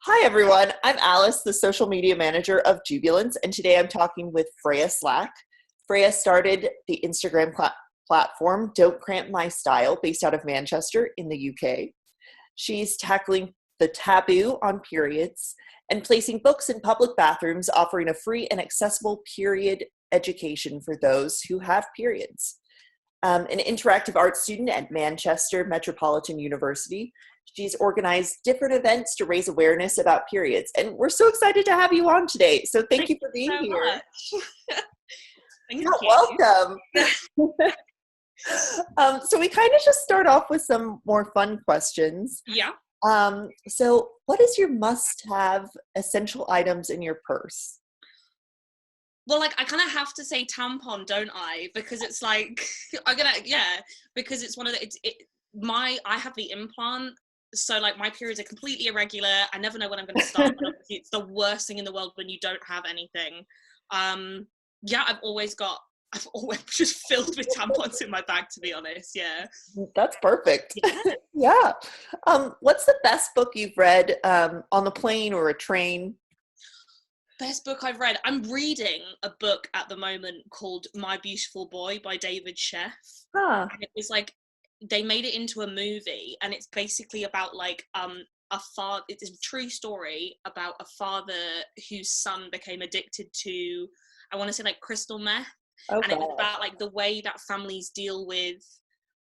Hi, everyone. I'm Alice, the social media manager of Jubilance, and today I'm talking with Freya Slack. Freya started the Instagram platform Don't Cramp My Style, based out of Manchester in the UK. She's tackling the taboo on periods and placing books in public bathrooms, offering a free and accessible period education for those who have periods. An interactive art student at Manchester Metropolitan University, she's organized different events to raise awareness about periods. And we're so excited to have you on today. So thank you for being so here. Much. Thank you. Welcome. So we kind of just start off with some more fun questions. Yeah. So what is your must-have essential items in your purse? Well, I kind of have to say tampon, don't I? Because it's like, because it's one of the, I have the implant. So my periods are completely irregular. I never know when I'm going to start. But obviously it's the worst thing in the world when you don't have anything. I've always just filled with tampons in my bag, to be honest. Yeah. That's perfect. Yeah. Yeah. What's the best book you've read on the plane or a train? Best book I've read. I'm reading a book at the moment called My Beautiful Boy by David Sheff. Huh. And it was they made it into a movie, and it's basically about a father. It's a true story about a father whose son became addicted to, I want to say crystal meth. Oh, and it was about the way that families deal with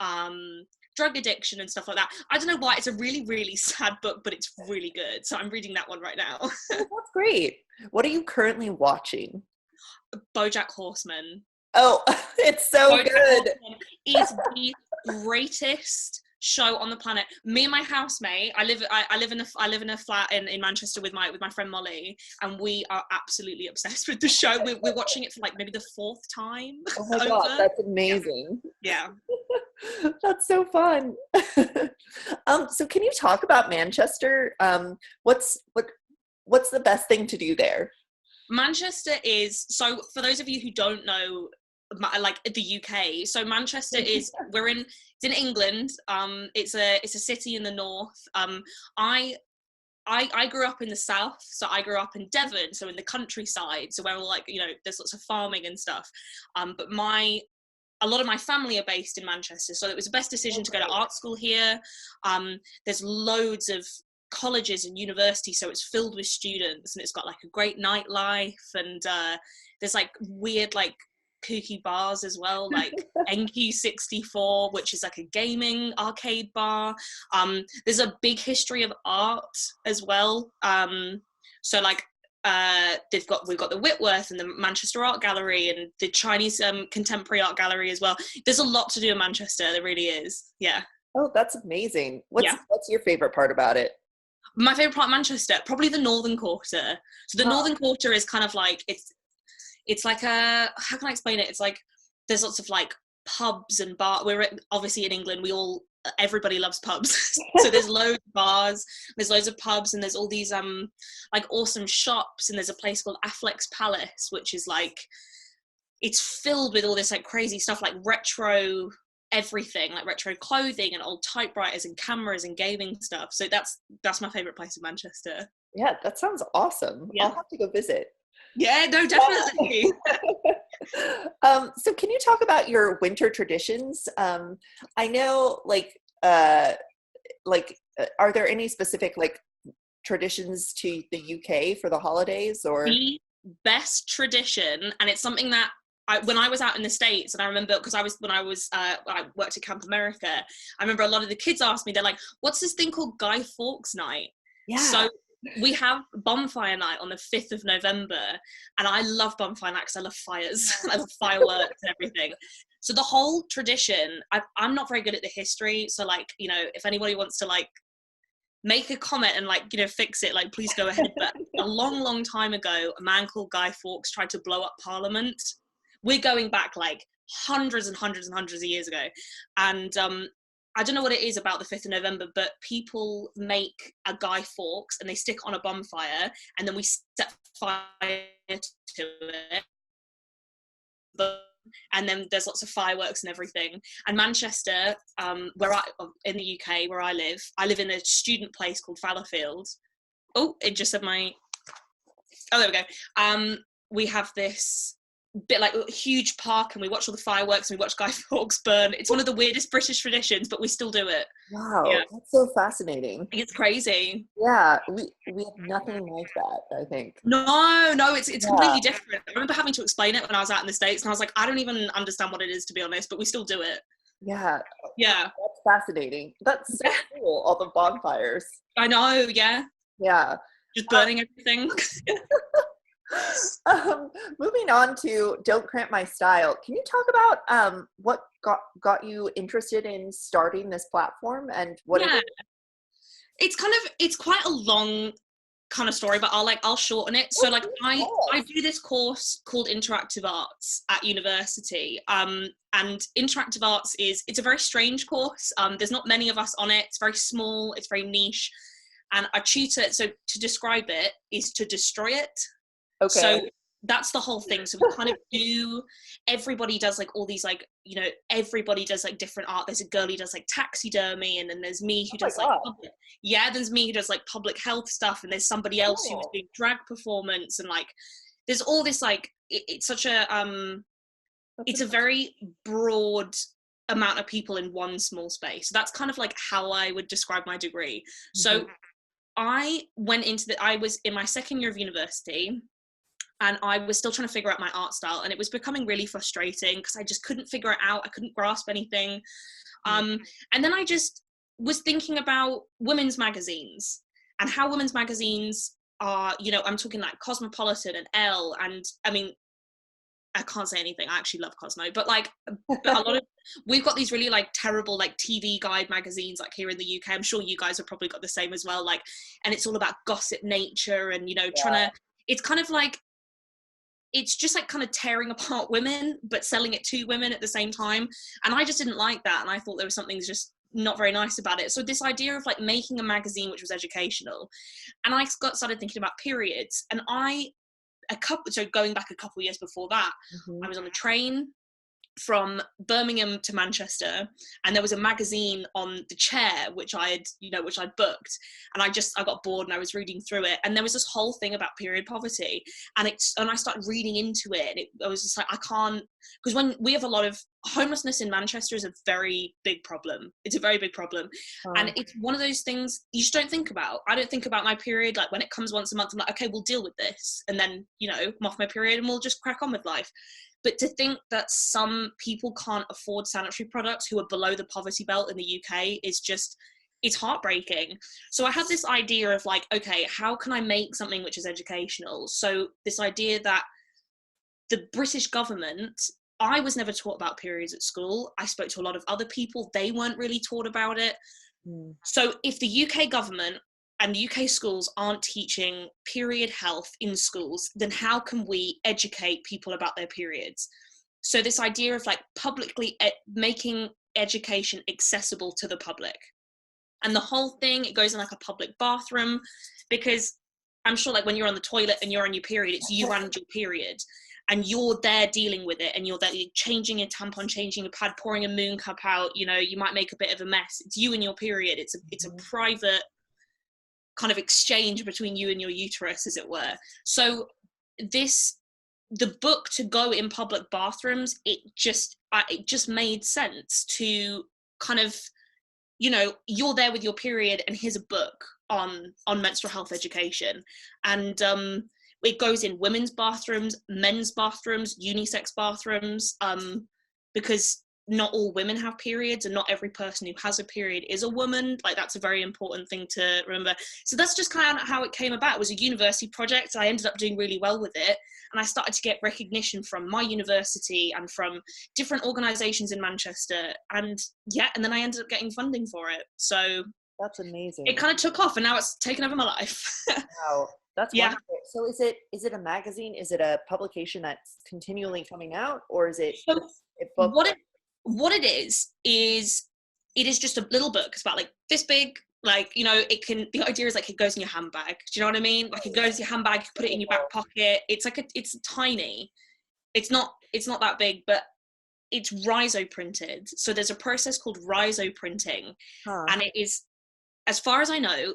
drug addiction and stuff like that. I don't know why. It's a really, really sad book, but it's really good. So I'm reading that one right now. that's great. What are you currently watching? BoJack Horseman. Oh, it's so BoJack good. Horseman is the greatest show on the planet. Me and my housemate, I live in a flat in Manchester with my friend Molly, and we are absolutely obsessed with the show. We're watching it for maybe the fourth time. Oh my God, that's amazing. Yeah. That's so fun. So can you talk about Manchester? What's the best thing to do there? Manchester is, so for those of you who don't know, the UK, so Manchester is, it's in England. It's a city in the north. I grew up in the south, so I grew up in Devon, so in the countryside, so where there's lots of farming and stuff. But a lot of my family are based in Manchester, so it was the best decision to go to art school here. There's loads of colleges and universities, so it's filled with students, and it's got a great nightlife, and there's weird kooky bars as well, NQ64, which is a gaming arcade bar. There's a big history of art as well. So we've got the Whitworth and the Manchester Art Gallery and the Chinese Contemporary Art Gallery as well. There's a lot to do in Manchester. There really is. Yeah. Oh, that's amazing. What's your favorite part about it? My favorite part of Manchester, probably the Northern Quarter. So the Northern Quarter is kind of it's how can I explain it? It's there's lots of pubs and bar. We're obviously in England. Everybody loves pubs. So there's loads of bars, there's loads of pubs, and there's all these awesome shops, and there's a place called Affleck's Palace, which is it's filled with all this crazy stuff, retro everything, retro clothing and old typewriters and cameras and gaming stuff. So that's my favorite place in Manchester. Yeah, that sounds awesome. Yeah. I'll have to go visit. Yeah, no, definitely. So can you talk about your winter traditions? I know are there any specific traditions to the UK for the holidays, or the best tradition? And it's something that when I was out in the States, and I remember because I worked at Camp America, I remember a lot of the kids asked me, they're like, what's this thing called Guy Fawkes night? Yeah. So we have bonfire night on the 5th of November, and I love bonfire night because I love fires. I love fireworks and everything. So the whole tradition, I'm not very good at the history, so if anybody wants to make a comment and fix it, please go ahead. But a long time ago, a man called Guy Fawkes tried to blow up Parliament. We're going back hundreds and hundreds and hundreds of years ago, and I don't know what it is about the 5th of November, but people make a Guy Fawkes and they stick on a bonfire, and then we set fire to it. And then there's lots of fireworks and everything. And Manchester, in the UK where I live in a student place called Fallowfield. it just said there we go. We have this bit like a huge park, and we watch all the fireworks and we watch Guy Fawkes burn. It's one of the weirdest British traditions, but we still do it. Wow, Yeah. that's so fascinating. It's crazy. Yeah, we have nothing like that, I think. No, it's completely different. I remember having to explain it when I was out in the States, and I was like, I don't even understand what it is, to be honest, but we still do it. Yeah. Yeah. That's fascinating. That's so cool, all the bonfires. I know, yeah. Yeah. Just burning everything. Moving on to Don't Cramp My Style. Can you talk about what got you interested in starting this platform and what it is? It's quite a long kind of story, but I'll shorten it. So like I do this course called Interactive Arts at university. And Interactive Arts it's a very strange course. There's not many of us on it. It's very small, it's very niche. And our tutor, so to describe it, is to destroy it. Okay. So that's the whole thing. So we kind of everybody does like all these like, everybody does like different art. There's a girl who does like taxidermy, and then there's me who does there's me who does like public health stuff, and there's somebody else who's doing drag performance, and like there's all this like it's such a it's a very broad amount of people in one small space. So that's kind of like how I would describe my degree. Mm-hmm. So I went into I was in my second year of university, and I was still trying to figure out my art style, and it was becoming really frustrating because I just couldn't figure it out. I couldn't grasp anything. And then I just was thinking about women's magazines and how women's magazines are, I'm talking like Cosmopolitan and Elle, and I mean, I can't say anything. I actually love Cosmo, but like we've got these really like terrible like TV guide magazines like here in the UK. I'm sure you guys have probably got the same as well. Like, and it's all about gossip nature and, trying to, it's kind of like, it's just like kind of tearing apart women, but selling it to women at the same time. And I just didn't like that. And I thought there was something just not very nice about it. So this idea of like making a magazine which was educational, and I started thinking about periods, and going back a couple of years before that, I was on a train from Birmingham to Manchester, and there was a magazine on the chair which I'd booked, and I got bored and I was reading through it, and there was this whole thing about period poverty, and I started reading into it, and I was just like, I can't, because when we have a lot of homelessness in Manchester is a very big problem. It's a very big problem. And it's one of those things you just don't think about. I don't think about my period. Like when it comes once a month, I'm like, okay, we'll deal with this, and then I'm off my period and we'll just crack on with life. But to think that some people can't afford sanitary products who are below the poverty belt in the UK is just, it's heartbreaking. So I had this idea of like, okay, how can I make something which is educational? So this idea that the British government, I was never taught about periods at school. I spoke to a lot of other people. They weren't really taught about it. So if the UK government and the UK schools aren't teaching period health in schools, then how can we educate people about their periods? So this idea of like publicly making education accessible to the public. And the whole thing, it goes in like a public bathroom, because I'm sure like when you're on the toilet and you're on your period, it's you and your period. And you're there dealing with it, and you're there changing your tampon, changing your pad, pouring a moon cup out, you might make a bit of a mess. It's you and your period. It's a private kind of exchange between you and your uterus, as it were. So the book to go in public bathrooms, it just made sense to kind of, you're there with your period, and here's a book on menstrual health education. And it goes in women's bathrooms, men's bathrooms, unisex bathrooms, because not all women have periods, and not every person who has a period is a woman. Like, that's a very important thing to remember. So that's just kind of how it came about. It was a university project. I ended up doing really well with it, and I started to get recognition from my university and from different organizations in Manchester, and then I ended up getting funding for it. So that's amazing. It kind of took off, and now it's taken over my life. Wow, that's wonderful. So is it a magazine? Is it a publication that's continually coming out, or is it a book? What it is it is just a little book. It's about like this big, like, the idea is like it goes in your handbag. Do you know what I mean? Like, it goes in your handbag, you put it in your back pocket. It's tiny. It's not that big, but it's rhizo printed. So there's a process called rhizo printing. And it is, as far as I know,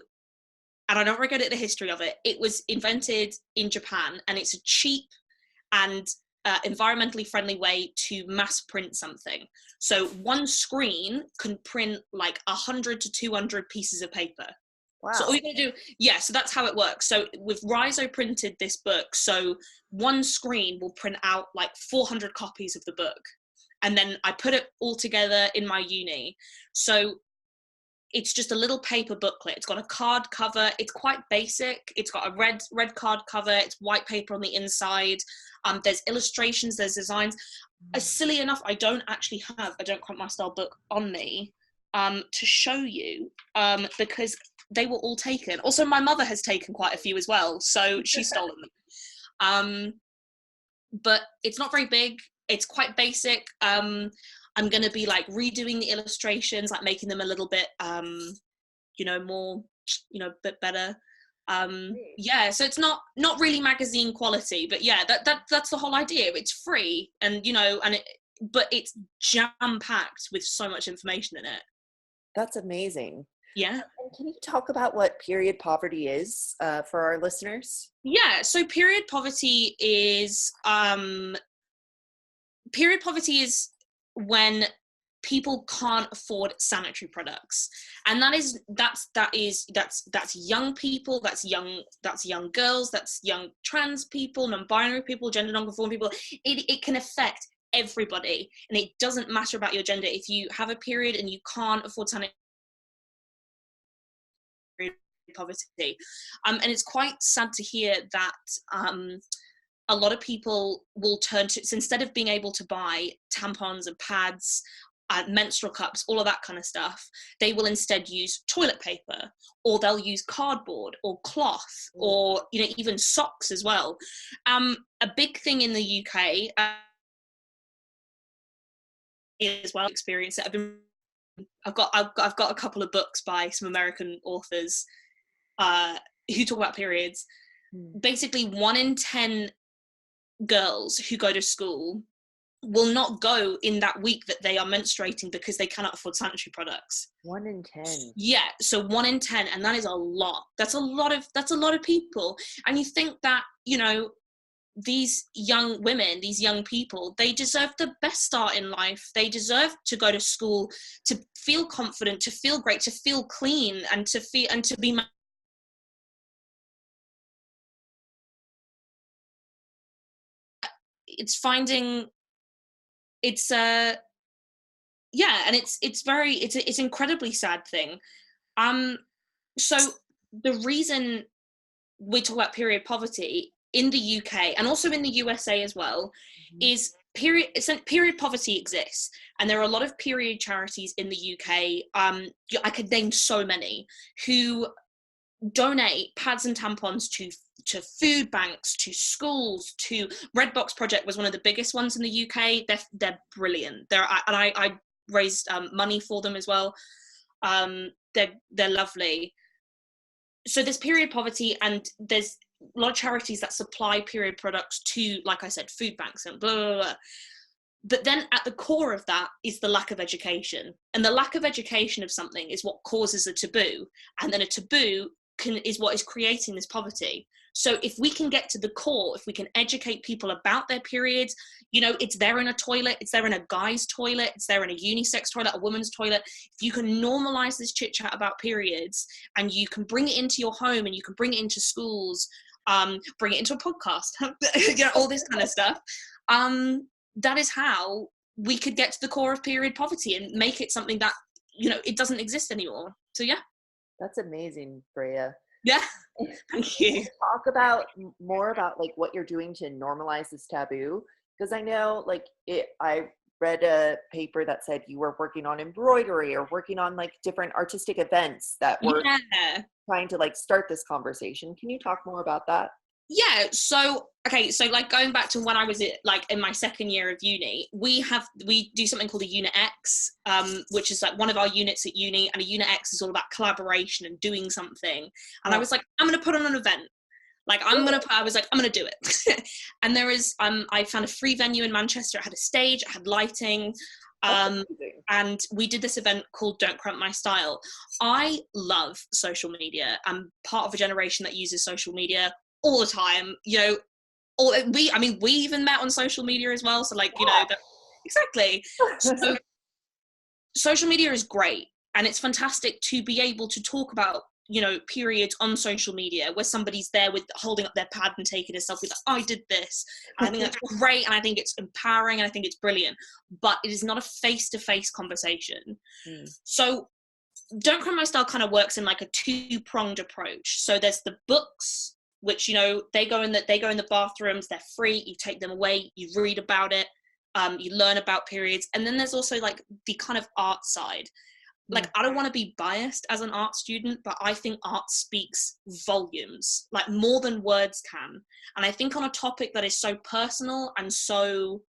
and I don't really get the history of it. It was invented in Japan, and it's a cheap and environmentally friendly way to mass print something. So one screen can print like 100 to 200 pieces of paper. Wow. So all you're gonna do, so that's how it works. So with Rhizo printed this book, so one screen will print out like 400 copies of the book. And then I put it all together in my uni. So it's just a little paper booklet. It's got a card cover. It's quite basic. It's got a red card cover. It's white paper on the inside. There's illustrations, there's designs. Silly enough, I don't actually have a Don't Cramp My Style book on me to show you because they were all taken. Also, my mother has taken quite a few as well, so she's stolen them. But it's not very big. It's quite basic. I'm going to be like redoing the illustrations, like making them a little bit, more, bit better. So it's not really magazine quality, but yeah, that's the whole idea. It's free, and but it's jam packed with so much information in it. That's amazing. Yeah. And can you talk about what period poverty is for our listeners? Yeah. So period poverty is when people can't afford sanitary products, and that's young people, that's young girls, that's young trans people, non-binary people, gender non-conforming people. It can affect everybody, and it doesn't matter about your gender. If you have a period and you can't afford sanitary poverty, and it's quite sad to hear that a lot of people will turn to, so instead of being able to buy tampons and pads, menstrual cups, all of that kind of stuff, they will instead use toilet paper, or they'll use cardboard or cloth, or even socks as well. A big thing in the UK as well, experience it. I've got a couple of books by some American authors who talk about periods. Basically, 1 in 10 girls who go to school will not go in that week that they are menstruating because they cannot afford sanitary products. 1 in 10. Yeah, so 1 in 10, and that is a lot. That's a lot of people. And you think that, these young women, these young people, they deserve the best start in life. They deserve to go to school, to feel confident, to feel great, to feel clean, and to be it's finding it's and it's incredibly sad thing. So the reason we talk about period poverty in the UK and also in the USA as well is period poverty exists, and there are a lot of period charities in the UK. I could name so many who donate pads and tampons to food banks, to schools, to Red Box Project was one of the biggest ones in the UK. They're brilliant. I raised money for them as well. They're lovely. So there's period poverty, and there's a lot of charities that supply period products to, like I said, food banks and blah, blah, blah. But then at the core of that is the lack of education. And the lack of education of something is what causes a taboo. And then a taboo is what is creating this poverty. So if we can get to the core, if we can educate people about their periods, it's there in a toilet, it's there in a guy's toilet, it's there in a unisex toilet, a woman's toilet. If you can normalize this chit chat about periods, and you can bring it into your home, and you can bring it into schools, bring it into a podcast, all this kind of stuff. That is how we could get to the core of period poverty and make it something that, it doesn't exist anymore. So yeah. That's amazing, Freya. Yeah. Thank you. Talk more about like what you're doing to normalize this taboo, because I know I read a paper that said you were working on embroidery or working on like different artistic events that were trying to like start this conversation. Can you talk more about that? Yeah, so like going back to when I was in my second year of uni, we do something called a Unit X, which is like one of our units at uni, and a Unit X is all about collaboration and doing something. And I was like, I'm gonna put on an event. I'm gonna do it. And there is I found a free venue in Manchester. It had a stage, it had lighting. And we did this event called Don't Cramp My Style. I love social media. I'm part of a generation that uses social media all the time. You know, we even met on social media as well. So like, you know, exactly. So social media is great, and it's fantastic to be able to talk about, you know, periods on social media where somebody's there with holding up their pad and taking a selfie like, I did this. And I think that's great, and I think it's empowering, and I think it's brilliant, but it is not a face-to-face conversation. So Don't Cramp My Style kind of works in like a two-pronged approach. So there's the books, which, you know, they go in the bathrooms, they're free, you take them away, you read about it, you learn about periods. And then there's also like the kind of art side. Like, I don't want to be biased as an art student, but I think art speaks volumes, like more than words can. And I think on a topic that is so personal and so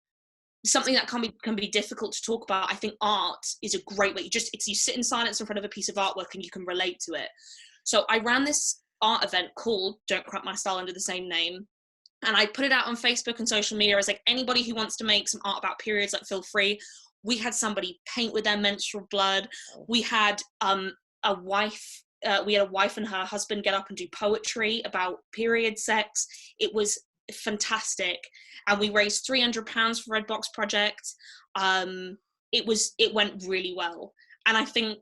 something that can be difficult to talk about, I think art is a great way. You sit in silence in front of a piece of artwork and you can relate to it. So I ran this art event called Don't Cramp My Style under the same name. And I put it out on Facebook and social media. I was like, anybody who wants to make some art about periods, like, feel free. We had somebody paint with their menstrual blood. We had a wife and her husband get up and do poetry about period sex. It was fantastic. And we raised £300 for Red Box Project. It went really well. And I think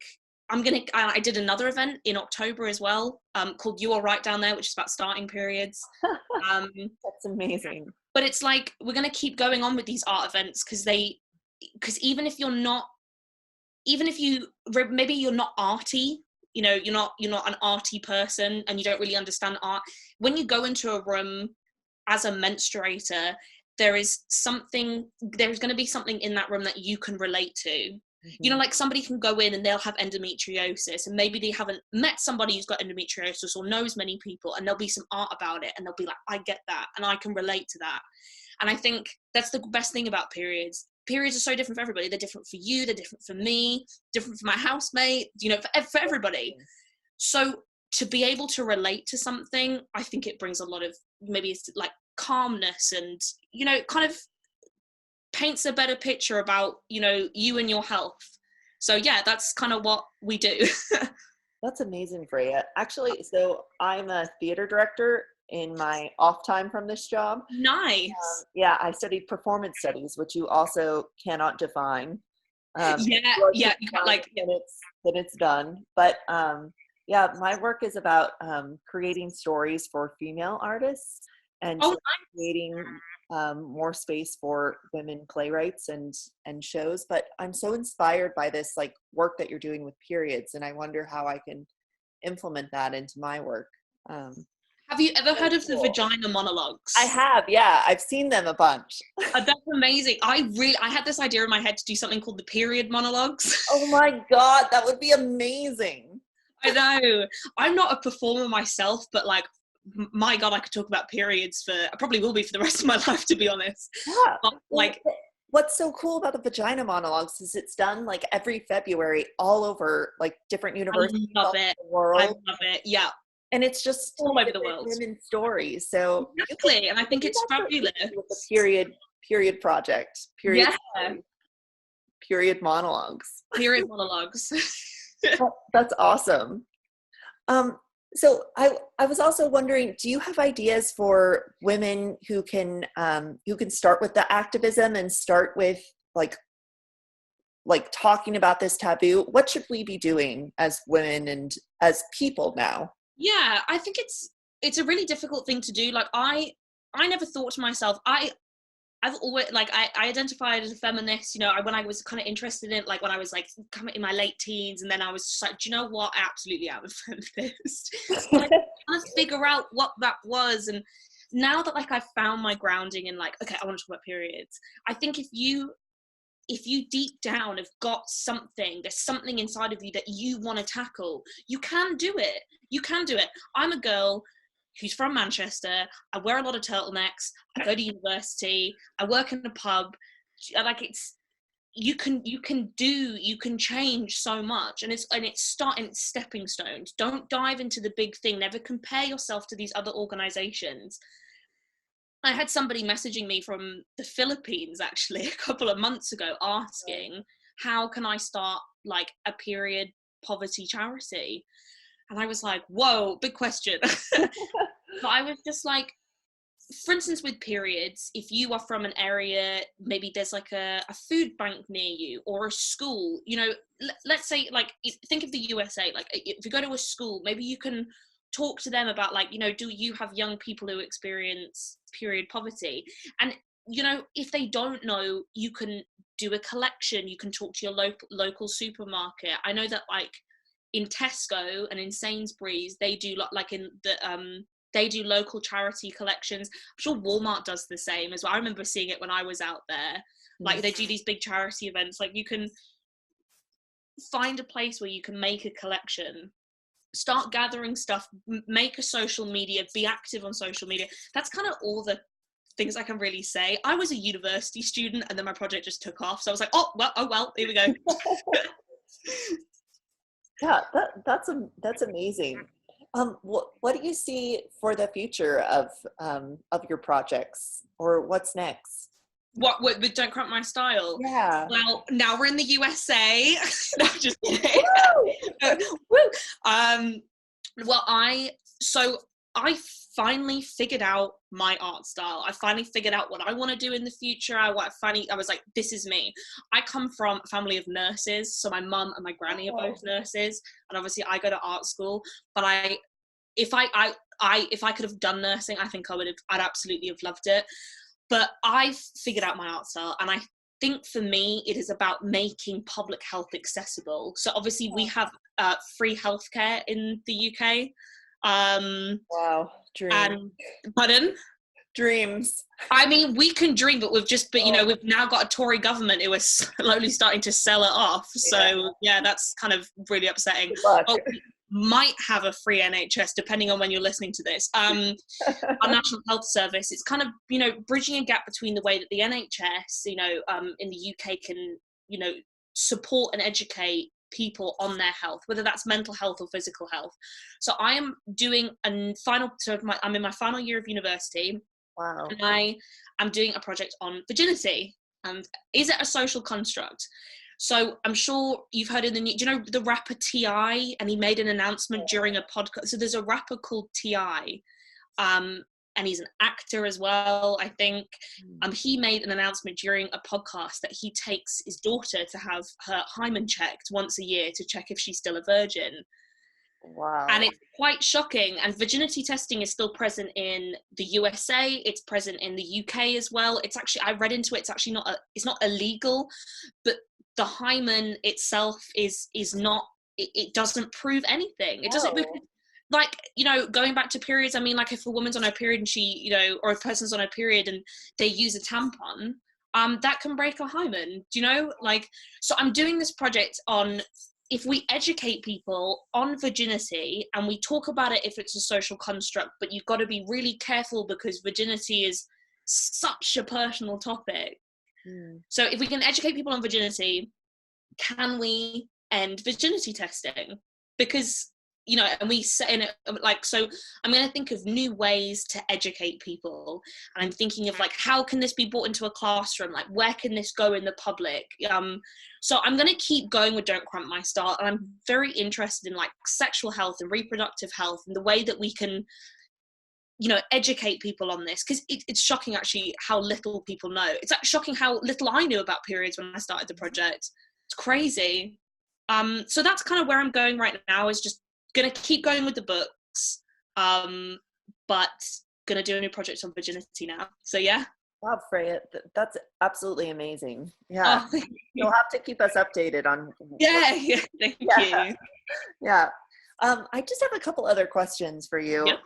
I did another event in October as well, called You Are Right Down There, which is about starting periods. That's amazing. But it's like, we're going to keep going on with these art events because even if maybe you're not arty, you know, you're not an arty person and you don't really understand art, when you go into a room as a menstruator, there's going to be something in that room that you can relate to. You know, like somebody can go in and they'll have endometriosis, and maybe they haven't met somebody who's got endometriosis or knows many people, and there'll be some art about it and they'll be like, I get that and I can relate to that. And I think that's the best thing about periods. Periods are so different for everybody. They're different for you, they're different for me, different for my housemate, you know, for everybody. So to be able to relate to something, I think it brings a lot of, maybe it's like calmness, and, you know, kind of paints a better picture about, you know, you and your health. So yeah, that's kind of what we do. That's amazing, Freya. Actually, so I'm a theater director in my off time from this job. Nice. Yeah, I studied performance studies, which you also cannot define. Yeah, like then it's done. But yeah, my work is about creating stories for female artists and creating more space for women playwrights and shows. But I'm so inspired by this like work that you're doing with periods, and I wonder how I can implement that into my work. Have you ever heard of the vagina monologues? I have, yeah. I've seen them a bunch. That's amazing. I had this idea in my head to do something called the period monologues. Oh my God, that would be amazing. I know. I'm not a performer myself, but like, my God, I could talk about periods I probably will be for the rest of my life, to be honest. Yeah. But, like, what's so cool about the vagina monologues is it's done like every February all over like different universities all the world. I love it. Yeah. And it's just all over the world. Women's stories. So exactly, and I think it's fabulous. With the period project. Period monologues. Period monologues. That's awesome. So I was also wondering, do you have ideas for women who can start with the activism and start with like talking about this taboo? What should we be doing as women and as people now? Yeah, I think it's a really difficult thing to do. Like I never thought to myself, I've always, like, I identified as a feminist, you know, when I was kind of interested in, like, when I was, like, coming in my late teens, and then I was just like, do you know what? I absolutely am a feminist. Like, trying to figure out what that was, and now that, like, I've found my grounding in, like, okay, I want to talk about periods, I think if you deep down have got something, there's something inside of you that you want to tackle, you can do it. You can do it. I'm a girl who's from Manchester. I wear a lot of turtlenecks. I go to university. I work in a pub. Like, you can change so much, and it's stepping stones. Don't dive into the big thing. Never compare yourself to these other organizations. I had somebody messaging me from the Philippines actually a couple of months ago asking, how can I start like a period poverty charity? And I was like, whoa, big question. But I was just like, for instance, with periods, if you are from an area, maybe there's like a food bank near you or a school, you know, let's say, like, think of the USA, like if you go to a school, maybe you can talk to them about, like, you know, do you have young people who experience period poverty? And, you know, if they don't know, you can do a collection, you can talk to your local supermarket. I know that, like, in Tesco and in Sainsbury's, they do like in the they do local charity collections. I'm sure Walmart does the same as well. I remember seeing it when I was out there. Like, they do these big charity events. Like, you can find a place where you can make a collection, start gathering stuff, make a social media, be active on social media. That's kind of all the things I can really say. I was a university student and then my project just took off. So I was like, oh well, here we go. Yeah, that's amazing. What do you see for the future of your projects, or what's next? What with Don't Cramp My Style? Yeah. Well, now we're in the USA. No, just kidding. Woo! Well, I finally figured out my art style. I finally figured out what I want to do in the future. I was like, this is me. I come from a family of nurses, so my mum and my granny are both nurses, and obviously I go to art school. But if I could have done nursing, I think I'd absolutely have loved it. But I figured out my art style, and I think for me, it is about making public health accessible. So obviously we have free healthcare in the UK. Wow, dreams. And pardon? Dreams. I mean, we can dream, but you know, we've now got a Tory government who is slowly starting to sell it off. So yeah, that's kind of really upsetting. Oh, might have a free NHS depending on when you're listening to this. Our National Health Service, it's kind of, you know, bridging a gap between the way that the NHS, you know, in the UK can, you know, support and educate people on their health, whether that's mental health or physical health. So I am doing I'm in my final year of university. Wow. And I'm doing a project on virginity, and is it a social construct? So I'm sure you've heard in the news, do you know the rapper T.I.? And he made an announcement during a podcast. So there's a rapper called T.I., and he's an actor as well, I think. He made an announcement during a podcast that he takes his daughter to have her hymen checked once a year to check if she's still a virgin. Wow. And it's quite shocking. And virginity testing is still present in the USA. It's present in the UK as well. It's actually, I read into it, it's actually it's not illegal, but the hymen itself is not, it doesn't prove anything. It doesn't, like, you know, going back to periods, I mean, like, if a woman's on her period and she, you know, or a person's on her period and they use a tampon, that can break a hymen, do you know? Like, so I'm doing this project on, if we educate people on virginity and we talk about it if it's a social construct, but you've got to be really careful because virginity is such a personal topic. So if we can educate people on virginity, can we end virginity testing? Because, you know, and we set in it, like, so I'm going to think of new ways to educate people. And I'm thinking of, like, how can this be brought into a classroom? Like, where can this go in the public? So I'm going to keep going with Don't Cramp My Style. And I'm very interested in, like, sexual health and reproductive health and the way that we can, you know, educate people on this. Because it's shocking, actually, how little people know. It's shocking how little I knew about periods when I started the project. It's crazy. So that's kind of where I'm going right now, is just going to keep going with the books, but going to do a new project on virginity now. So yeah. Wow, Freya, that's absolutely amazing. Yeah. Oh, you'll have to keep us updated on. Yeah, thank you. Yeah. I just have a couple other questions for you. Yep.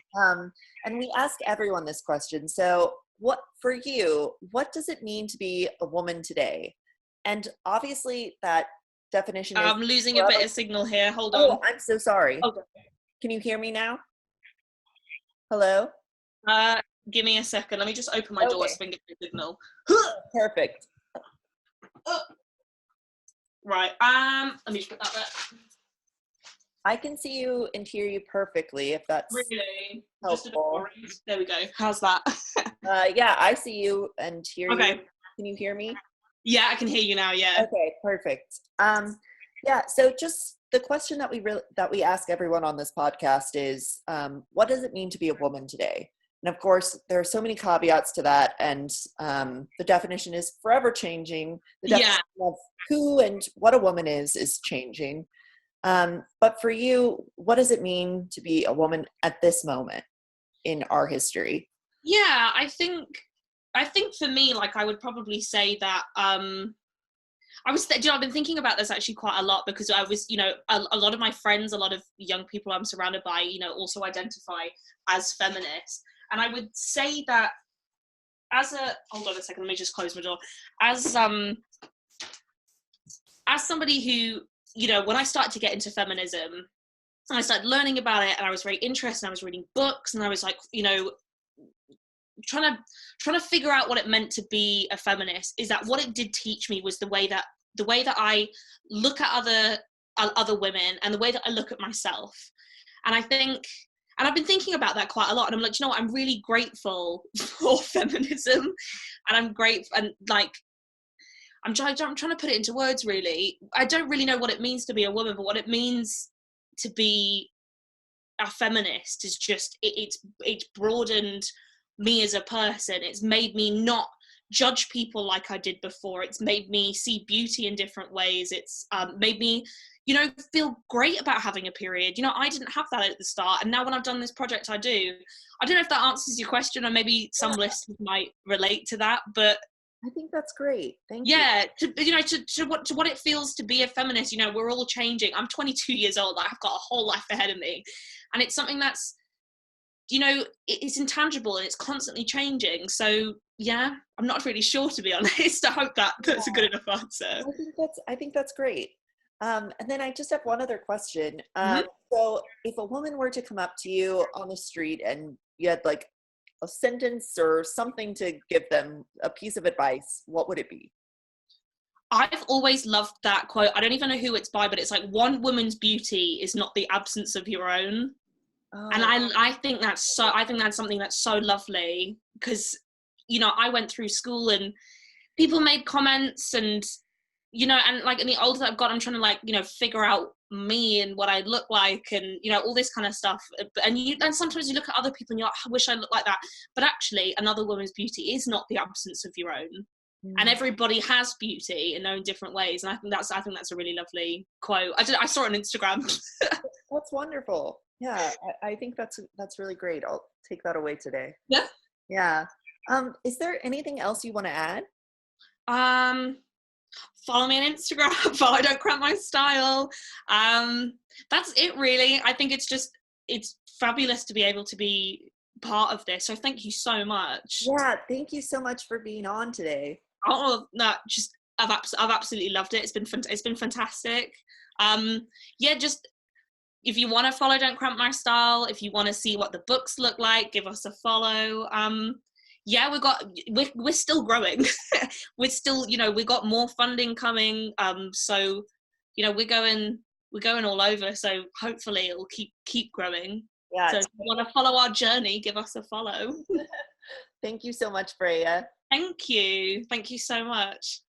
And we ask everyone this question. So what does it mean to be a woman today? And obviously that definition is... I'm losing a bit of signal here. Hold on. Oh, I'm so sorry. Okay. Can you hear me now? Hello? Give me a second. Let me just open my door so I can get the signal. Perfect. Right. Let me just put that there. I can see you and hear you perfectly, if that's really helpful. There we go. How's that? Yeah, I see you and hear you. Okay. Can you hear me? Yeah, I can hear you now. Yeah. Okay, perfect. Yeah, so just the question that we ask everyone on this podcast is, what does it mean to be a woman today? And of course, there are so many caveats to that, and the definition is forever changing. The Yeah. definition of who and what a woman is changing. But for you, what does it mean to be a woman at this moment in our history? Yeah, I think for me, like, I would probably say that I've been thinking about this actually quite a lot, because I was, a lot of my friends, a lot of young people I'm surrounded by, also identify as feminists. And I would say that hold on a second, let me just close my door. As somebody who, when I started to get into feminism, and I started learning about it, and I was very interested, and I was reading books, and I was like, trying to figure out what it meant to be a feminist, is that what it did teach me was the way that I look at other women, and the way that I look at myself. And I've been thinking about that quite a lot, and I'm like, what, I'm really grateful for feminism, and I'm grateful, and like, I'm trying to put it into words, really. I don't really know what it means to be a woman, but what it means to be a feminist is just, it's broadened me as a person. It's made me not judge people like I did before. It's made me see beauty in different ways. It's made me, feel great about having a period. I didn't have that at the start, and now when I've done this project, I do. I don't know if that answers your question, or maybe some listeners might relate to that, but I think that's great. Thank you. Yeah, to what it feels to be a feminist. We're all changing. I'm 22 years old. I've got a whole life ahead of me, and it's something that's, it's intangible, and it's constantly changing. So yeah, I'm not really sure, to be honest. I hope that's a good enough answer. I think that's great. And then I just have one other question. Mm-hmm. So if a woman were to come up to you on the street and you had like a sentence or something to give them, a piece of advice, what would it be? I've always loved that quote. I don't even know who it's by, but it's like, one woman's beauty is not the absence of your own. Oh. And I think that's something that's so lovely, because, I went through school and people made comments, and, and like, in the older that I've got, I'm trying to, like, figure out me and what I look like, and, all this kind of stuff. And sometimes you look at other people and you're like, I wish I looked like that. But actually, another woman's beauty is not the absence of your own. And everybody has beauty in their own different ways. And I think that's a really lovely quote. I saw it on Instagram. That's wonderful. Yeah, I think that's really great. I'll take that away today. Yeah. Yeah. Is there anything else you want to add? Follow me on Instagram. Follow Don't Cramp My Style. That's it, really. I think it's fabulous to be able to be part of this. So thank you so much. Yeah, thank you so much for being on today. Oh no, I've absolutely loved it. It's been fantastic. Just if you want to follow Don't Cramp My Style, if you want to see what the books look like, give us a follow. We're still growing. We're still, we got more funding coming. So, we're going all over. So hopefully it will keep growing. Yeah. So if you want to follow our journey, give us a follow. Thank you so much, Freya. Thank you so much.